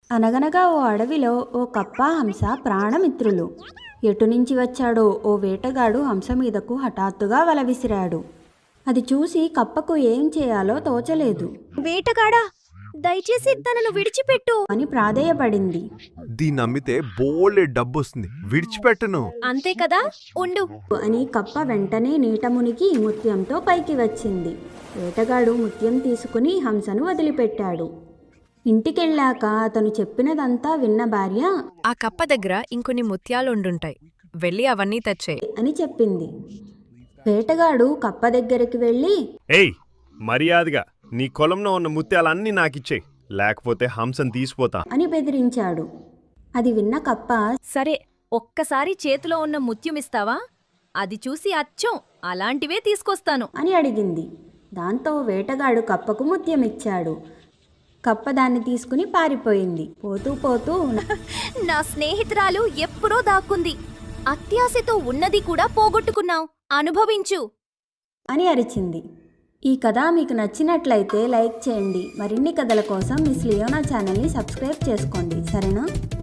అనగనగా ఓ అడవిలో ఓ కప్ప హంస ప్రాణమిత్రులు. ఎటునుంచి వచ్చాడో ఓ వేటగాడు హంస మీదకు హఠాత్తుగా వల విసిరాడు. అది చూసి కప్పకు ఏం చేయాలో తోచలేదు. వేటగాడా, దయచేసి తనను విడిచిపెట్టు అని ప్రాధేయపడింది. దీన్ని అమ్మితే బోలే డబ్బు వస్తుంది, విడిచిపెట్టను. అంతే కదా, ఉండు. అని కప్ప వెంటనే నీట మునిగి ముత్యంతో పైకి వచ్చింది. వేటగాడు ముత్యం తీసుకుని హంసను వదిలిపెట్టాడు. ఇంటికెళ్ళాక అతను చెప్పినదంతా విన్న భార్య ఆ కప్ప దగ్గర ఇంకొన్ని ముత్యాలుండుంటాయి, వెళ్ళి అవన్నీ తెచ్చేయ్ అని చెప్పింది. వేటగాడు కప్ప దగ్గరికి వెళ్ళి, ఏయ్, మర్యాదగా నీ కొలంలో ఉన్న ముత్యాలన్నీ నాకిచ్చేయ్, లేకపోతే హంసను తీసిపోతా అని బెదిరించాడు. అది విన్న కప్ప, సరే, ఒక్కసారి చేతిలో ఉన్న ముత్యమిస్తావా? అది చూసి అచ్చం అలాంటివే తీసుకొస్తాను అని అడిగింది. దాంతో వేటగాడు కప్పకు ముత్యమిచ్చాడు. కప్ప దాన్ని తీసుకుని పారిపోయింది. పోతూ పోతూ, నా స్నేహితురాలు ఎప్పుడో దాక్కుంది, అత్యాశతో ఉన్నది కూడా పోగొట్టుకున్నావు, అనుభవించు అని అరిచింది. ఈ కథ మీకు నచ్చినట్లయితే లైక్ చేయండి. మరిన్ని కథల కోసం మిస్ లియోనా ఛానల్ని సబ్స్క్రైబ్ చేసుకోండి. సరేనా?